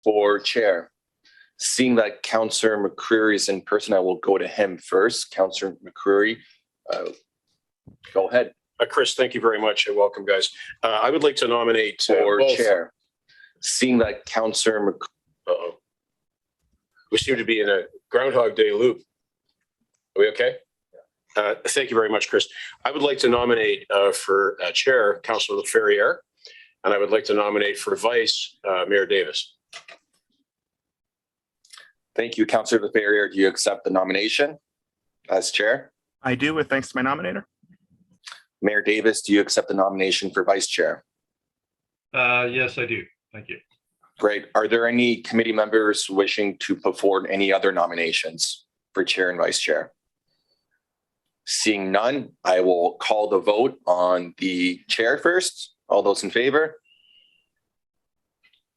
for chair? Seeing that Councillor McCreary is in person, I will go to him first. Councillor McCreary, go ahead. Chris, thank you very much and welcome, guys. I would like to nominate For both. chair. Seeing that Councillor We seem to be in a Groundhog Day loop. Are we okay? Thank you very much, Chris. I would like to nominate for chair, Councillor Ferrier, and I would like to nominate for vice, Mayor Davis. Thank you, Councillor Ferrier. Do you accept the nomination as chair? I do, with thanks to my nominator. Mayor Davis, do you accept the nomination for vice chair? Yes, I do. Thank you. Great. Are there any committee members wishing to put forward any other nominations for chair and vice chair? Seeing none, I will call the vote on the chair first. All those in favor?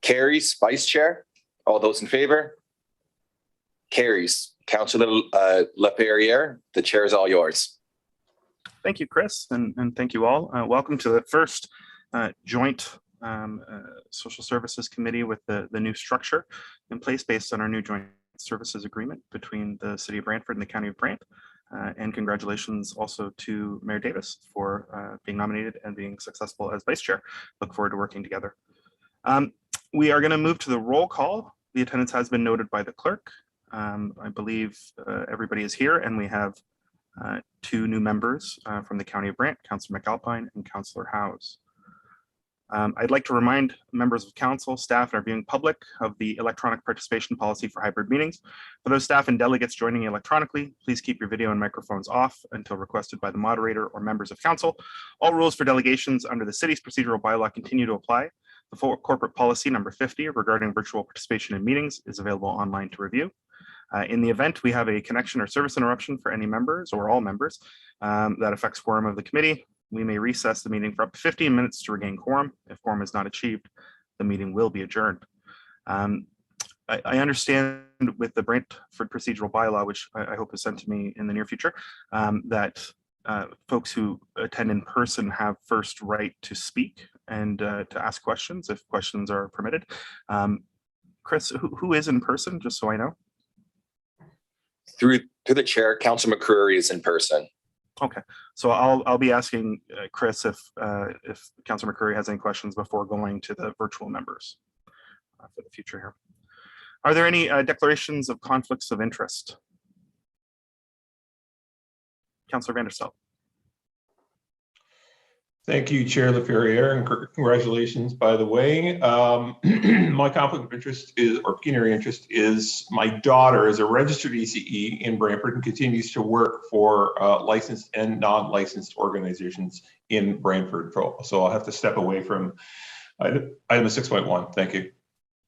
Carries. Vice chair? All those in favor? Carries. Councillor Laperriere, the chair is all yours. Thank you, Chris, and thank you all. Welcome to the first joint Social Services Committee with the new structure in place based on our new joint services agreement between the City of Brantford and the County of Brant. And congratulations also to Mayor Davis for being nominated and being successful as Vice Chair. Look forward to working together. We are going to move to the roll call. The attendance has been noted by the clerk. I believe everybody is here, and we have two new members from the County of Brant, Councillor McAlpine and Councillor Howes. I'd like to remind members of council, staff, and our viewing public of the electronic participation policy for hybrid meetings. For those staff and delegates joining electronically, please keep your video and microphones off until requested by the moderator or members of council. All rules for delegations under the city's procedural bylaw continue to apply. The full corporate policy number 50 regarding virtual participation in meetings is available online to review. In the event we have a connection or service interruption for any members or all members that affects quorum of the committee, we may recess the meeting for up to 15 minutes to regain quorum. If quorum is not achieved, the meeting will be adjourned. I understand with the Brantford procedural bylaw, which I hope is sent to me in the near future, that folks who attend in person have first right to speak and to ask questions if questions are permitted. Chris, who is in person, just so I know? Through the chair, Councillor McCreary is in person. Okay, so I'll be asking Chris if Councillor McCreary has any questions before going to the virtual members for the future here. Are there any declarations of conflicts of interest? Councillor Vanderstel. Thank you, Chair LaFerriere, and congratulations, by the way. My conflict of interest is, or pecuniary interest, is my daughter is a registered ECE in Brantford and continues to work for licensed and non-licensed organizations in Brantford. So I'll have to step away from item 6.1. Thank you.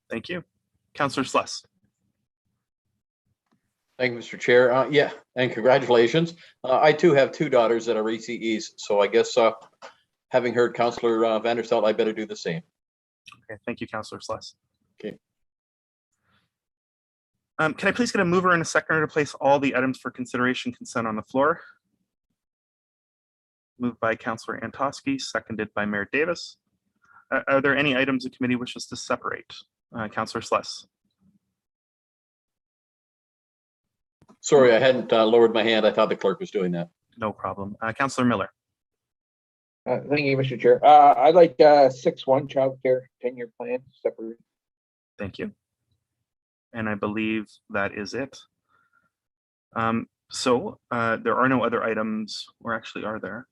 Thank you. Councillor Sluss. Thank you, Mr. Chair. Yeah, and congratulations. I too have two daughters that are ECEs, so I guess having heard Councillor Vanderstel, I better do the same. Okay, thank you, Councillor Sluss. Okay. Can I please get a mover and a seconder to place all the items for consideration consent on the floor? Moved by Councillor Antosky, seconded by Mayor Davis. Are there any items the committee wishes to separate? Councillor Sluss. Sorry, I hadn't lowered my hand. I thought the clerk was doing that. No problem. Councillor Miller. Thank you, Mr. Chair. I'd like 6.1 childcare 10-year plan separate. Thank you. And I believe that is it. So there are no other items, or actually are there?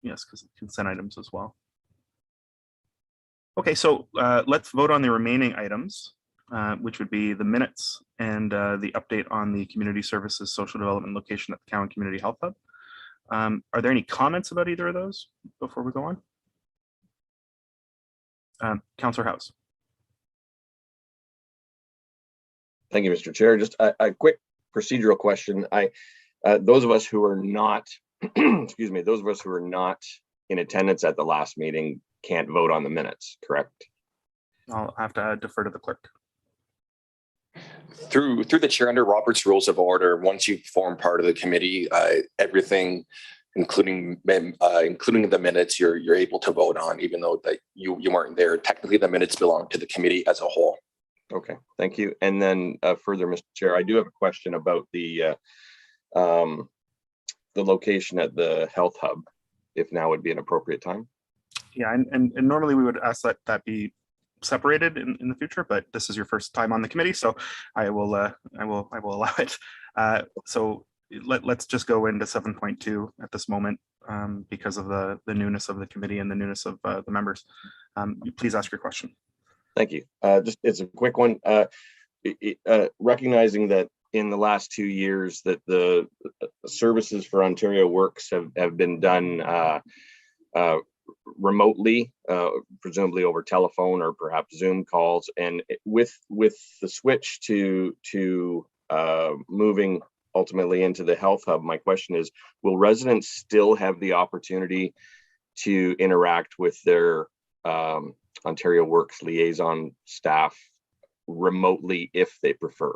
Yes, because consent items as well. Okay, so let's vote on the remaining items, which would be the minutes and the update on the community services social development location at the Cowan Community Health Hub. Are there any comments about either of those before we go on? Councillor Howes. Thank you, Mr. Chair. Just a quick procedural question. Those of us who are not, excuse me, those of us who are not in attendance at the last meeting can't vote on the minutes, correct? I'll have to defer to the clerk. Through the chair, under Robert's Rules of Order, once you form part of the committee, everything including the minutes you're able to vote on, even though that you weren't there. Technically, the minutes belong to the committee as a whole. Okay, thank you. And then further, Mr. Chair, I do have a question about the location at the health hub, if now would be an appropriate time. Yeah, and normally we would ask that be separated in the future, but this is your first time on the committee, so I will allow it. So let's just go into 7.2 at this moment because of the newness of the committee and the newness of the members. Please ask your question. Thank you. Just it's a quick one. Recognizing that in the last 2 years that the services for Ontario Works have been done remotely, presumably over telephone or perhaps Zoom calls, and with the switch to moving ultimately into the health hub, my question is, will residents still have the opportunity to interact with their Ontario Works liaison staff remotely if they prefer?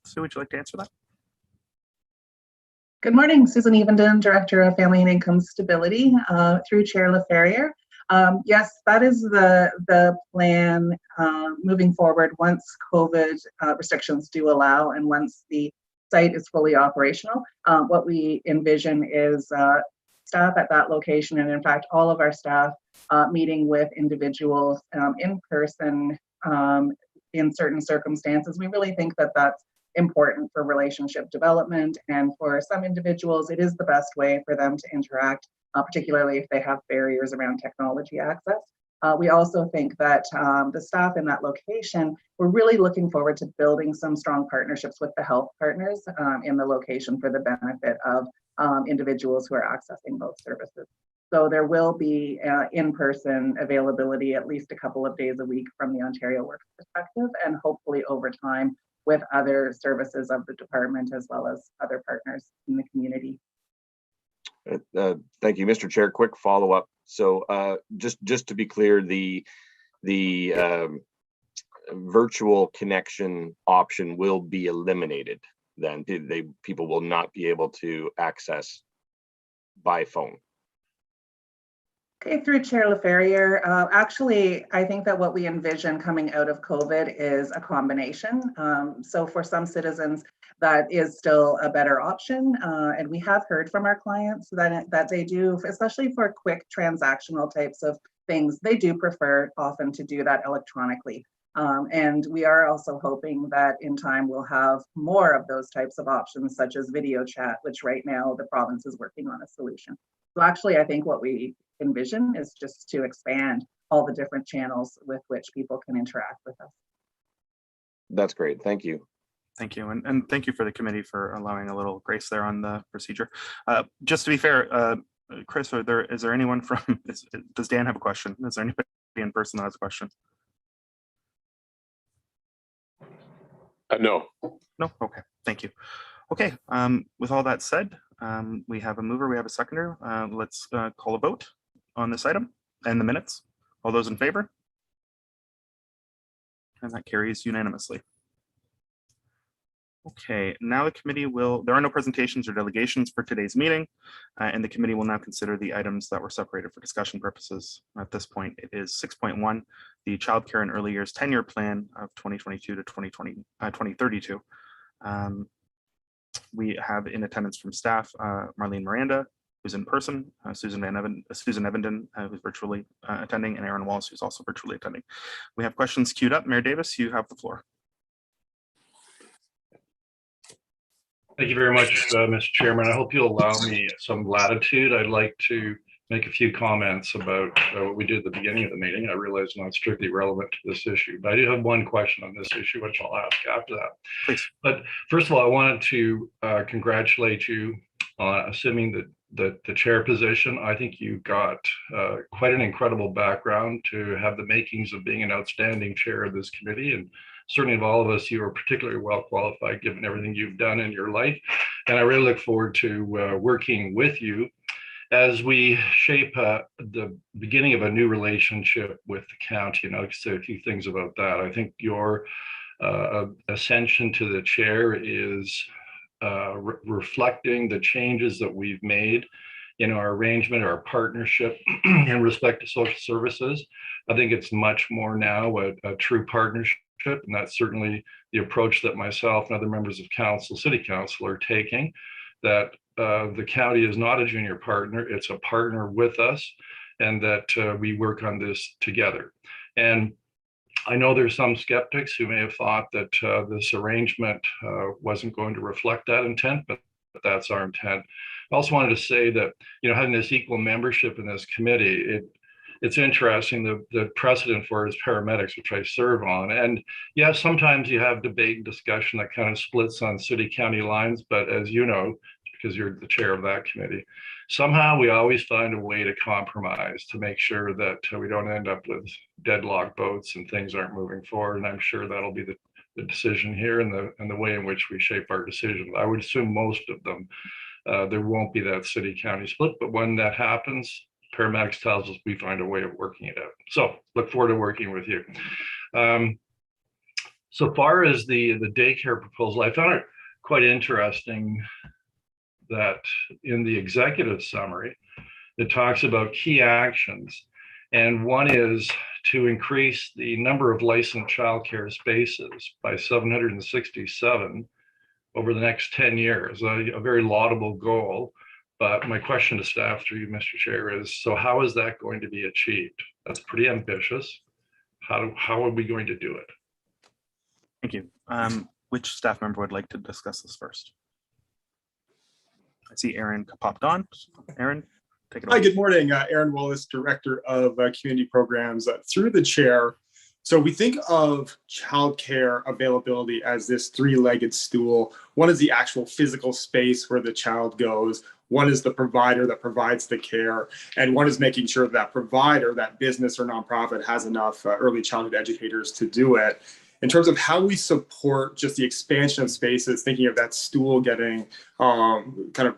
Sue, would you like to answer that? Good morning, Susan Evenden, Director of Family and Income Stability, through Chair LaFerriere. Yes, that is the plan moving forward once COVID restrictions do allow and once the site is fully operational. What we envision is staff at that location, and in fact, all of our staff meeting with individuals in person in certain circumstances. We really think that that's important for relationship development, and for some individuals it is the best way for them to interact, particularly if they have barriers around technology access. We also think that the staff in that location, we're really looking forward to building some strong partnerships with the health partners in the location for the benefit of individuals who are accessing both services. So there will be in-person availability at least a couple of days a week from the Ontario Works perspective, and hopefully over time with other services of the department as well as other partners in the community. Thank you, Mr. Chair. Quick follow-up. So just to be clear, the virtual connection option will be eliminated then. People will not be able to access by phone. Okay, through Chair LaFerriere, actually, I think that what we envision coming out of COVID is a combination. So for some citizens, that is still a better option. And we have heard from our clients that they do, especially for quick transactional types of things, they do prefer often to do that electronically. And we are also hoping that in time we'll have more of those types of options, such as video chat, which right now the province is working on a solution. So actually, I think what we envision is just to expand all the different channels with which people can interact with us. That's great. Thank you. Thank you. And thank you for the committee for allowing a little grace there on the procedure. Just to be fair, Chris, is there anyone from, does Dan have a question? Is there anybody in person that has a question? No. No? Okay, thank you. Okay, with all that said, we have a mover, we have a seconder. Let's call a vote on this item and the minutes. All those in favor? And that carries unanimously. Okay, now the committee there are no presentations or delegations for today's meeting, and the committee will now consider the items that were separated for discussion purposes. At this point, it is 6.1, the Child Care and Early Years 10-year plan of 2022 to 2032. We have in attendance from staff, Marlene Miranda, who's in person, Susan Evenden, who's virtually attending, and Aaron Wallace, who's also virtually attending. We have questions queued up. Mayor Davis, you have the floor. Thank you very much, Mr. Chairman. I hope you'll allow me some latitude. I'd like to make a few comments about what we did at the beginning of the meeting. I realize it's not strictly relevant to this issue, but I do have one question on this issue, which I'll ask after that. Please. But first of all, I wanted to congratulate you on assuming the chair position. I think you've got quite an incredible background to have the makings of being an outstanding chair of this committee, and certainly of all of us, you are particularly well qualified given everything you've done in your life. And I really look forward to working with you as we shape the beginning of a new relationship with the county. And I'll say a few things about that. I think your ascension to the chair is reflecting the changes that we've made in our arrangement, our partnership in respect to social services. I think it's much more now a true partnership, and that's certainly the approach that myself and other members of council, city council, are taking, that the county is not a junior partner, it's a partner with us, and that we work on this together. And I know there's some skeptics who may have thought that this arrangement wasn't going to reflect that intent, but that's our intent. I also wanted to say that, having this equal membership in this committee, it's interesting, the precedent for it is paramedics, which I serve on. And yes, sometimes you have debate and discussion that kind of splits on city-county lines, but as you know, because you're the chair of that committee, somehow we always find a way to compromise to make sure that we don't end up with deadlock votes and things aren't moving forward. And I'm sure that'll be the decision here and the way in which we shape our decisions. I would assume most of them, there won't be that city-county split, but when that happens, paramedics tells us we find a way of working it out. So look forward to working with you. So far as the daycare proposal, I found it quite interesting that in the executive summary, it talks about key actions. And one is to increase the number of licensed childcare spaces by 767 over the next 10 years, a very laudable goal. But my question to staff through you, Mr. Chair, is, so how is that going to be achieved? That's pretty ambitious. How are we going to do it? Thank you. Which staff member would like to discuss this first? I see Aaron popped on. Aaron, take it away. Hi, good morning. Aaron Wallace, Director of Community Programs. Through the chair, so we think of childcare availability as this three-legged stool. One is the actual physical space where the child goes. One is the provider that provides the care. And one is making sure that provider, that business or nonprofit, has enough early childhood educators to do it. In terms of how we support just the expansion of spaces, thinking of that stool getting kind of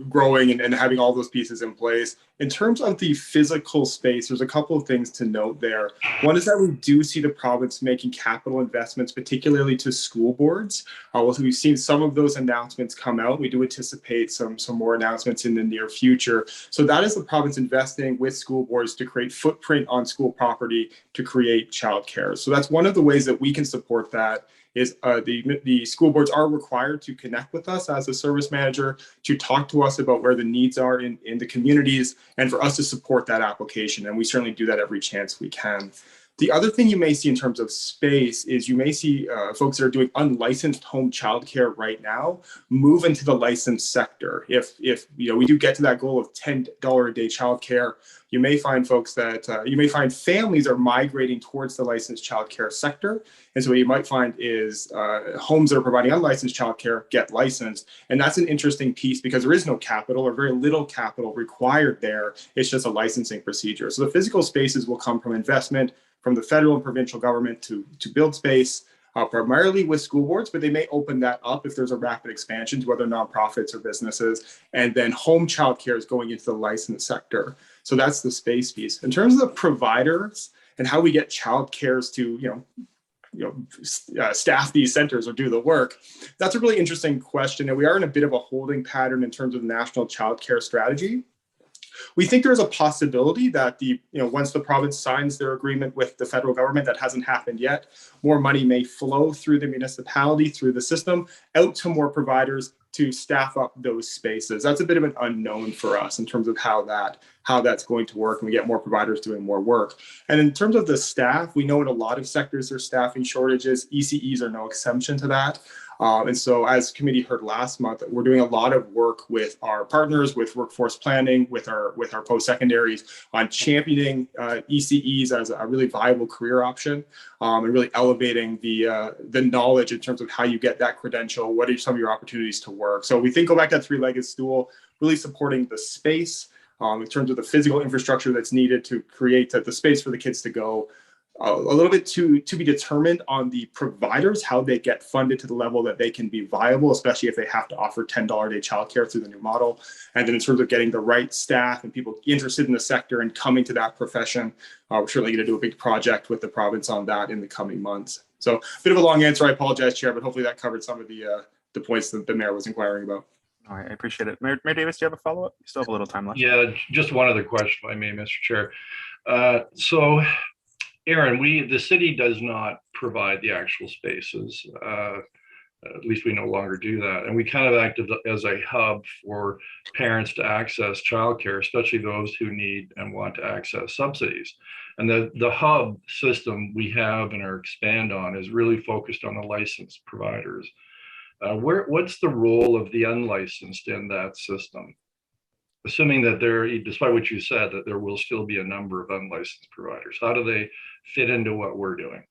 growing and having all those pieces in place. In terms of the physical space, there's a couple of things to note there. One is that we do see the province making capital investments, particularly to school boards. We've seen some of those announcements come out. We do anticipate some more announcements in the near future. So that is the province investing with school boards to create footprint on school property to create childcare. So that's one of the ways that we can support that. Is the school boards are required to connect with us as a service manager to talk to us about where the needs are in the communities and for us to support that application. And we certainly do that every chance we can. The other thing you may see in terms of space is you may see folks that are doing unlicensed home childcare right now move into the licensed sector. If we do get to that goal of $10 a day childcare, you may find folks that you may find families are migrating towards the licensed childcare sector. And so what you might find is homes that are providing unlicensed childcare get licensed. And that's an interesting piece because there is no capital or very little capital required there. It's just a licensing procedure. So the physical spaces will come from investment from the federal and provincial government to build space, primarily with school boards, but they may open that up if there's a rapid expansion to other nonprofits or businesses. And then home childcare is going into the licensed sector. So that's the space piece. In terms of the providers and how we get childcares to, staff these centers or do the work, that's a really interesting question. And we are in a bit of a holding pattern in terms of the national childcare strategy. We think there's a possibility that once the province signs their agreement with the federal government, that hasn't happened yet, more money may flow through the municipality, through the system, out to more providers to staff up those spaces. That's a bit of an unknown for us in terms of how that's going to work, and we get more providers doing more work. And in terms of the staff, we know in a lot of sectors there's staffing shortages. ECEs are no exception to that. And so as committee heard last month, we're doing a lot of work with our partners, with workforce planning, with our post-secondaries on championing ECEs as a really viable career option, and really elevating the knowledge in terms of how you get that credential, what are some of your opportunities to work. So we think go back to that three-legged stool, really supporting the space in terms of the physical infrastructure that's needed to create the space for the kids to go. A little bit to be determined on the providers, how they get funded to the level that they can be viable, especially if they have to offer $10 a day childcare through the new model. And then in terms of getting the right staff and people interested in the sector and coming to that profession, we're certainly going to do a big project with the province on that in the coming months. So a bit of a long answer, I apologize, Chair, but hopefully that covered some of the the points that the mayor was inquiring about. All right, I appreciate it. Mayor Davis, do you have a follow-up? You still have a little time left. Yeah, just one other question, if I may, Mr. Chair. So, Aaron, the city does not provide the actual spaces. At least we no longer do that. And we kind of act as a hub for parents to access childcare, especially those who need and want to access subsidies. And the hub system we have and are expand on is really focused on the licensed providers. What's the role of the unlicensed in that system? Assuming that despite what you said, that there will still be a number of unlicensed providers. How do they fit into what we're doing?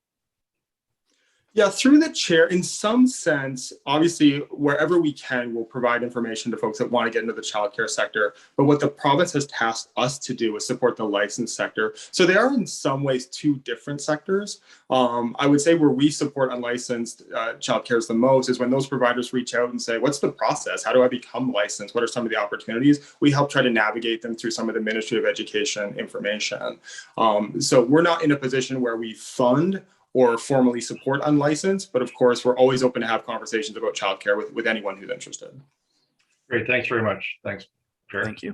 Yeah, through the chair, in some sense, obviously, wherever we can, we'll provide information to folks that want to get into the childcare sector. But what the province has tasked us to do is support the licensed sector. So they are in some ways two different sectors. I would say where we support unlicensed childcare the most is when those providers reach out and say, what's the process? How do I become licensed? What are some of the opportunities? We help try to navigate them through some of the Ministry of Education information. So we're not in a position where we fund or formally support unlicensed, but of course, we're always open to have conversations about childcare with anyone who's interested. Great, thanks very much. Thanks, Chair. Thank you.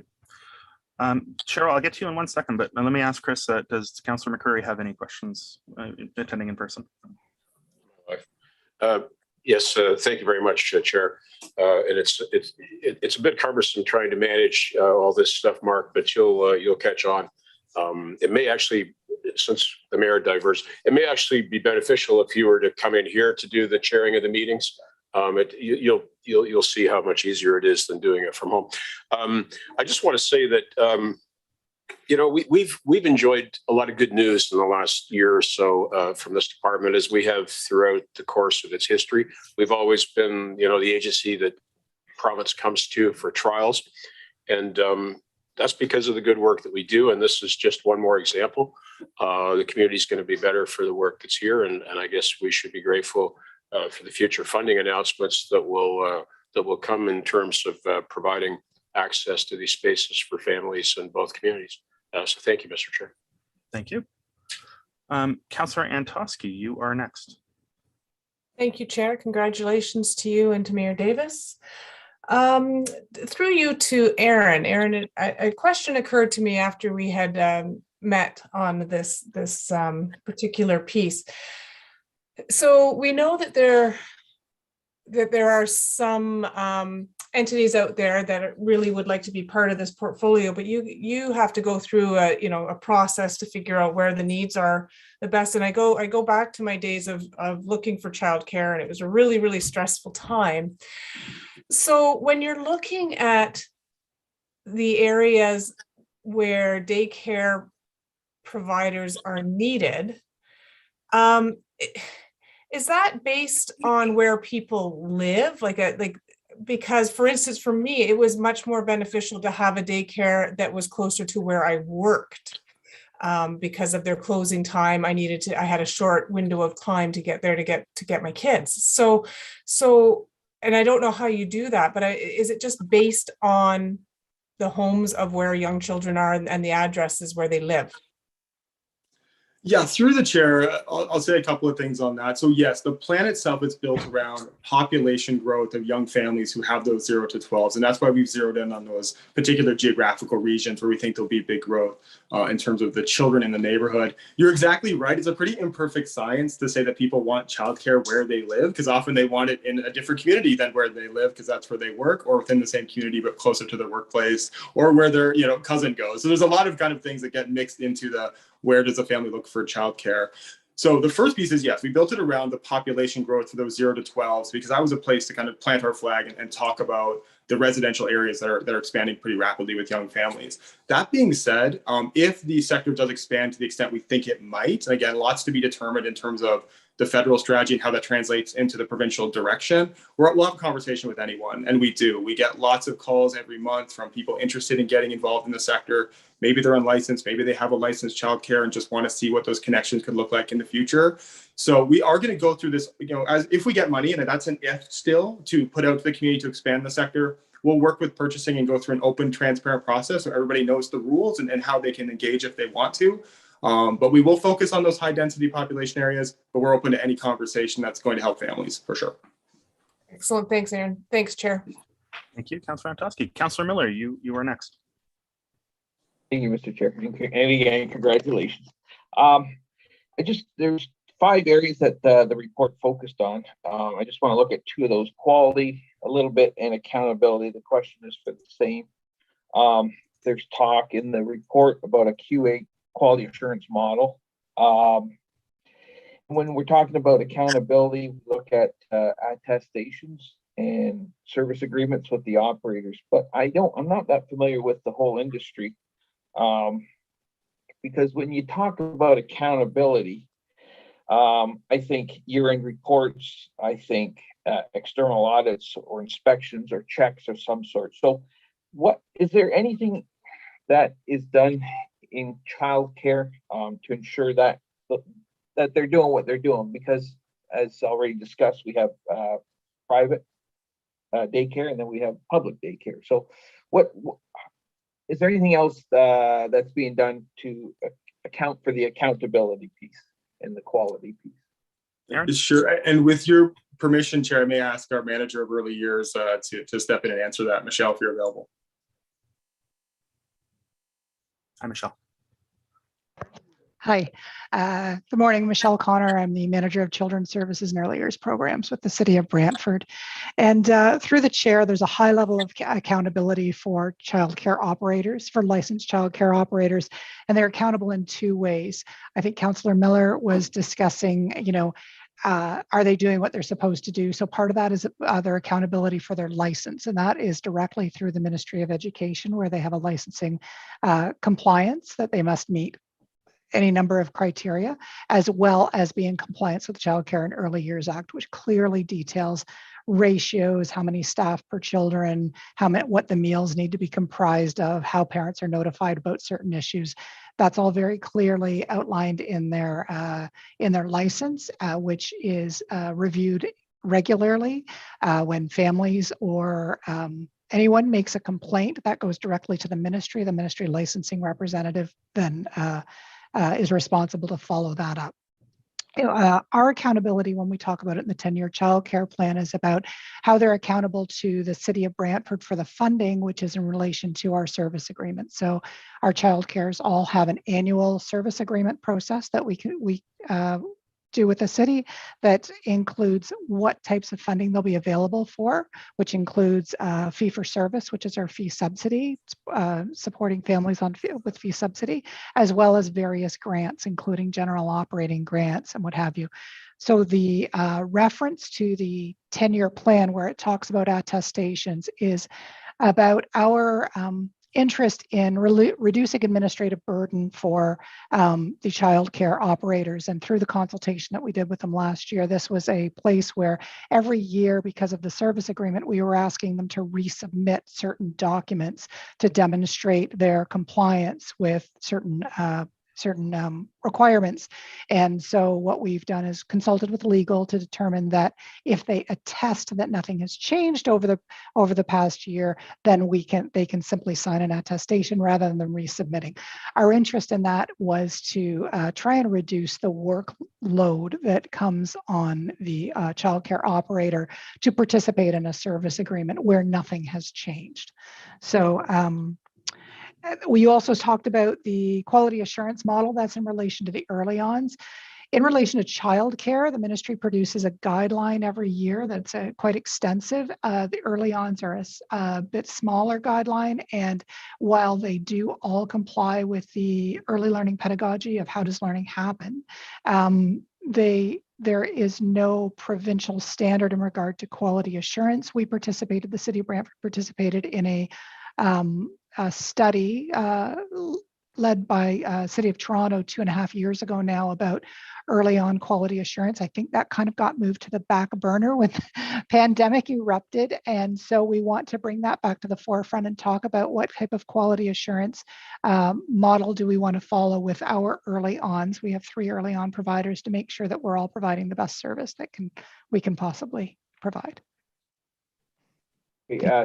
Cheryl, I'll get to you in 1 second, but let me ask Chris, does Councillor McCurry have any questions attending in person? Yes, thank you very much, Chair. And it's a bit cumbersome trying to manage all this stuff, Mark, but you'll catch on. It may actually, since the mayor diverged, it may actually be beneficial if you were to come in here to do the chairing of the meetings. You'll see how much easier it is than doing it from home. I just want to say that we've enjoyed a lot of good news in the last year or so from this department, as we have throughout the course of its history. We've always been, the agency that province comes to for trials, and that's because of the good work that we do. And this is just one more example. The community is going to be better for the work that's here. And I guess we should be grateful for the future funding announcements that will come in terms of providing access to these spaces for families in both communities. So thank you, Mr. Chair. Thank you. Councillor Antosky, you are next. Thank you, Chair. Congratulations to you and to Mayor Davis. Through you to Aaron. Aaron, a question occurred to me after we had met on this particular piece. So we know that there are some entities out there that really would like to be part of this portfolio, but you have to go through a process to figure out where the needs are the best. And I go back to my days of looking for childcare, and it was a really, really stressful time. So when you're looking at the areas where daycare providers are needed, is that based on where people live? Because for instance, for me, it was much more beneficial to have a daycare that was closer to where I worked. Because of their closing time, I had a short window of time to get there to get my kids. So, and I don't know how you do that, but is it just based on the homes of where young children are and the addresses where they live? Yeah, through the chair, I'll say a couple of things on that. So yes, the plan itself is built around population growth of young families who have those 0 to 12s. And that's why we've zeroed in on those particular geographical regions where we think there'll be big growth in terms of the children in the neighborhood. You're exactly right. It's a pretty imperfect science to say that people want childcare where they live, because often they want it in a different community than where they live, because that's where they work, or within the same community, but closer to their workplace, or where their cousin goes. So there's a lot of kind of things that get mixed into the where does a family look for childcare. So the first piece is, yes, we built it around the population growth for those 0 to 12s, because that was a place to kind of plant our flag and talk about the residential areas that are expanding pretty rapidly with young families. That being said, if the sector does expand to the extent we think it might, and again, lots to be determined in terms of the federal strategy and how that translates into the provincial direction, we'll have a conversation with anyone. And we do. We get lots of calls every month from people interested in getting involved in the sector. Maybe they're unlicensed, maybe they have a licensed childcare and just want to see what those connections could look like in the future. So we are going to go through this, as if we get money, and that's an if still, to put out to the community to expand the sector. We'll work with purchasing and go through an open, transparent process so everybody knows the rules and how they can engage if they want to. But we will focus on those high density population areas, but we're open to any conversation that's going to help families for sure. Excellent. Thanks, Aaron. Thanks, Chair. Thank you, Councillor Antosky. Councillor Miller, you are next. Thank you, Mr. Chair. And again, congratulations. There's 5 areas that the report focused on. I just want to look at 2 of those: quality a little bit and accountability. The question is for the same. There's talk in the report about a QA quality assurance model. When we're talking about accountability, we look at attestations and service agreements with the operators, but I'm not that familiar with the whole industry. Because when you talk about accountability, I think year-end reports, I think external audits or inspections or checks of some sort. So is there anything that is done in childcare to ensure that they're doing what they're doing? Because as already discussed, we have private daycare and then we have public daycare. So what is there anything else that's being done to account for the accountability piece and the quality piece? Aaron? Sure. And with your permission, Chair, I may ask our manager of early years to step in and answer that. Michelle, if you're available. Hi, Michelle. Hi, good morning. Michelle Connor. I'm the Manager of Children's Services and Early Years Programs with the City of Brantford. And through the chair, there's a high level of accountability for childcare operators, for licensed childcare operators, and they're accountable in 2 ways. I think Councillor Miller was discussing, are they doing what they're supposed to do? So part of that is their accountability for their license, and that is directly through the Ministry of Education, where they have a licensing compliance that they must meet any number of criteria, as well as be in compliance with the Child Care and Early Years Act, which clearly details ratios, how many staff per children, what the meals need to be comprised of, how parents are notified about certain issues. That's all very clearly outlined in their license, which is reviewed regularly when families or anyone makes a complaint. That goes directly to the ministry. The ministry licensing representative then is responsible to follow that up. Our accountability, when we talk about it in the 10-year child care plan, is about how they're accountable to the City of Brantford for the funding, which is in relation to our service agreement. So our child cares all have an annual service agreement process that we do with the city that includes what types of funding they'll be available for, which includes fee for service, which is our fee subsidy, supporting families with fee subsidy, as well as various grants, including general operating grants and what have you. So the reference to the 10-year plan where it talks about attestations is about our interest in reducing administrative burden for the child care operators. And through the consultation that we did with them last year, this was a place where every year, because of the service agreement, we were asking them to resubmit certain documents to demonstrate their compliance with certain requirements. And so what we've done is consulted with legal to determine that if they attest that nothing has changed over the past year, then they can simply sign an attestation rather than resubmitting. Our interest in that was to try and reduce the workload that comes on the childcare operator to participate in a service agreement where nothing has changed. So we also talked about the quality assurance model that's in relation to the early ons. In relation to childcare, the ministry produces a guideline every year that's quite extensive. The early ons are a bit smaller guideline, and while they do all comply with the early learning pedagogy of how does learning happen, there is no provincial standard in regard to quality assurance. The City of Brantford participated in a study led by City of Toronto 2.5 years ago now about early on quality assurance. I think that kind of got moved to the back burner when the pandemic erupted. And so we want to bring that back to the forefront and talk about what type of quality assurance model do we want to follow with our early ons. We have 3 early on providers to make sure that we're all providing the best service that we can possibly provide.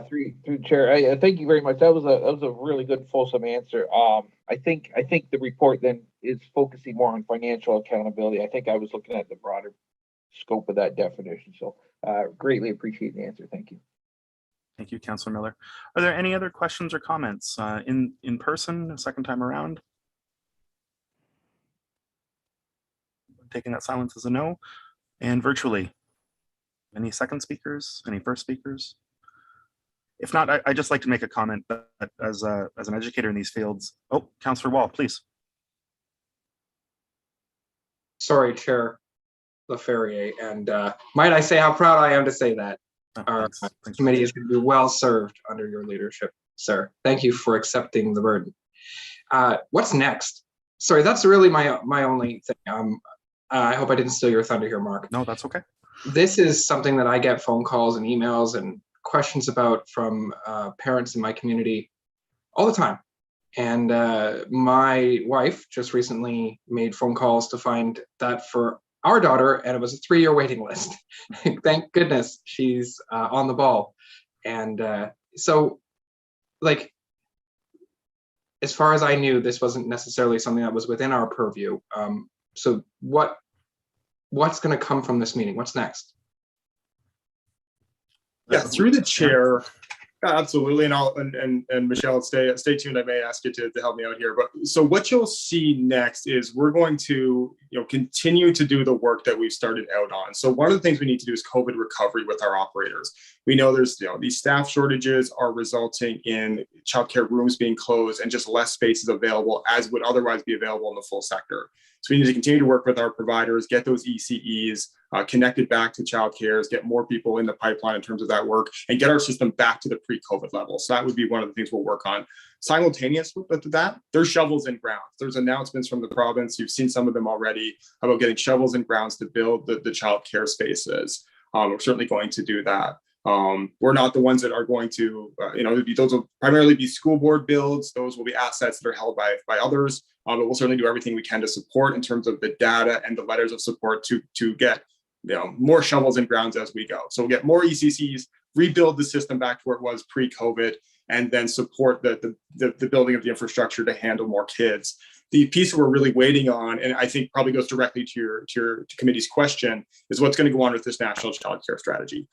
Through Chair, thank you very much. That was a really good fulsome answer. I think the report then is focusing more on financial accountability. I think I was looking at the broader scope of that definition. So greatly appreciate the answer. Thank you. Thank you, Councillor Miller. Are there any other questions or comments in person, a second time around? Taking that silence as a no. And virtually, any second speakers, any first speakers? If not, I just like to make a comment that as an educator in these fields. Oh, Councillor Wall, please. Sorry, Chair LaFerrier, and might I say how proud I am to say that our committee is going to be well served under your leadership, sir. Thank you for accepting the burden. What's next? Sorry, that's really my only thing. I hope I didn't steal your thunder here, Mark. No, that's okay. This is something that I get phone calls and emails and questions about from parents in my community all the time. And my wife just recently made phone calls to find that for our daughter, and it was a 3-year waiting list. Thank goodness she's on the ball. And so, like, as far as I knew, this wasn't necessarily something that was within our purview. So what's going to come from this meeting? What's next? Yeah, through the chair. Absolutely, and Michelle, stay tuned. I may ask you to help me out here. But so what you'll see next is we're going to continue to do the work that we've started out on. So one of the things we need to do is COVID recovery with our operators. We know there's these staff shortages are resulting in childcare rooms being closed and just less spaces available as would otherwise be available in the full sector. So we need to continue to work with our providers, get those ECEs connected back to childcares, get more people in the pipeline in terms of that work, and get our system back to the pre-COVID level. So that would be one of the things we'll work on. Simultaneous with that, there's shovels in ground. There's announcements from the province. You've seen some of them already about getting shovels in grounds to build the childcare spaces. We're certainly going to do that. We're not the ones that are going to, those will primarily be school board builds. Those will be assets that are held by others. But we'll certainly do everything we can to support in terms of the data and the letters of support to get more shovels in grounds as we go. So we'll get more ECCs, rebuild the system back to where it was pre-COVID, and then support the building of the infrastructure to handle more kids. The piece we're really waiting on, and I think probably goes directly to your committee's question, is what's going to go on with this national child care strategy.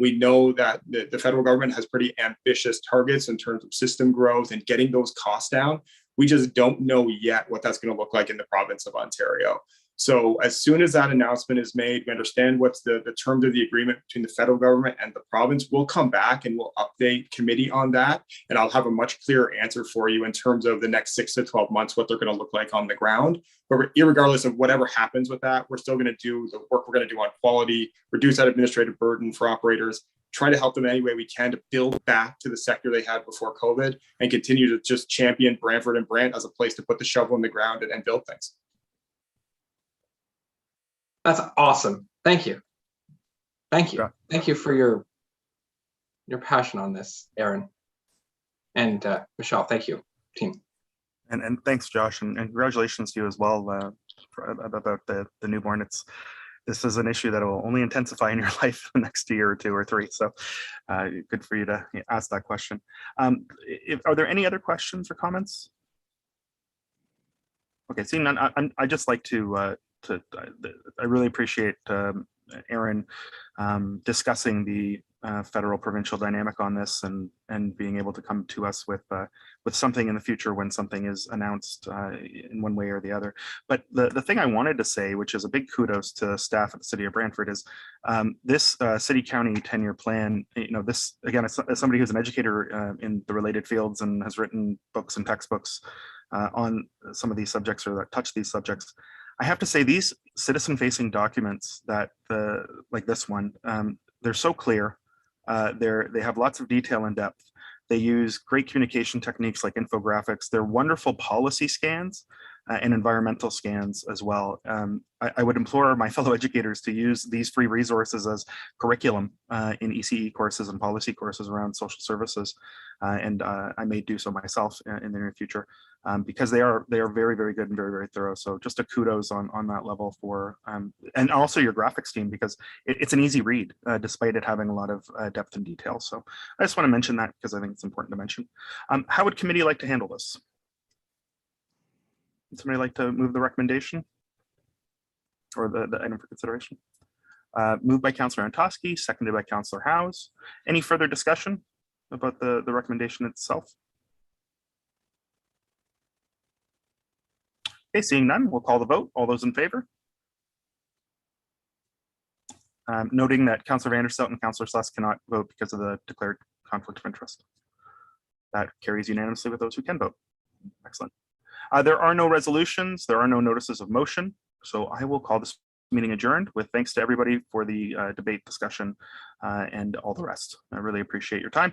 We know that the federal government has pretty ambitious targets in terms of system growth and getting those costs down. We just don't know yet what that's going to look like in the province of Ontario. So as soon as that announcement is made, we understand what's the terms of the agreement between the federal government and the province. We'll come back and we'll update committee on that. And I'll have a much clearer answer for you in terms of the next 6 to 12 months, what they're going to look like on the ground. But irregardless of whatever happens with that, we're still going to do the work we're going to do on quality, reduce that administrative burden for operators, try to help them any way we can to build back to the sector they had before COVID, and continue to just champion Brantford and Brant as a place to put the shovel in the ground and build things. That's awesome. Thank you. Thank you. Yeah. Thank you for your passion on this, Aaron. And Michelle, thank you, team. And thanks, Josh, and congratulations to you as well about the newborn. This is an issue that will only intensify in your life the next year or 2 or 3. So good for you to ask that question. Are there any other questions or comments? Okay, seeing none, I just like to I really appreciate Aaron discussing the federal provincial dynamic on this and being able to come to us with something in the future when something is announced in one way or the other. But the thing I wanted to say, which is a big kudos to staff at the City of Brantford, is this city county 10-year plan. This again, as somebody who's an educator in the related fields and has written books and textbooks on some of these subjects or that touch these subjects. I have to say these citizen-facing documents that like this one, they're so clear. They have lots of detail and depth. They use great communication techniques like infographics. They're wonderful policy scans and environmental scans as well. I would implore my fellow educators to use these free resources as curriculum in ECE courses and policy courses around social services. And I may do so myself in the near future because they are very, very good and very, very thorough. So just a kudos on that level for, and also your graphics team, because it's an easy read despite it having a lot of depth and detail. So I just want to mention that because I think it's important to mention. How would committee like to handle this? Would somebody like to move the recommendation or the item for consideration? Moved by Councillor Antosky, seconded by Councillor Howes. Any further discussion about the recommendation itself? Okay, seeing none, we'll call the vote. All those in favor? Noting that Councillor Vanderstelt and Councillor Sluss cannot vote because of the declared conflict of interest. That carries unanimously with those who can vote. Excellent. There are no resolutions. There are no notices of motion. So I will call this meeting adjourned with thanks to everybody for the debate, discussion, and all the rest. I really appreciate your time.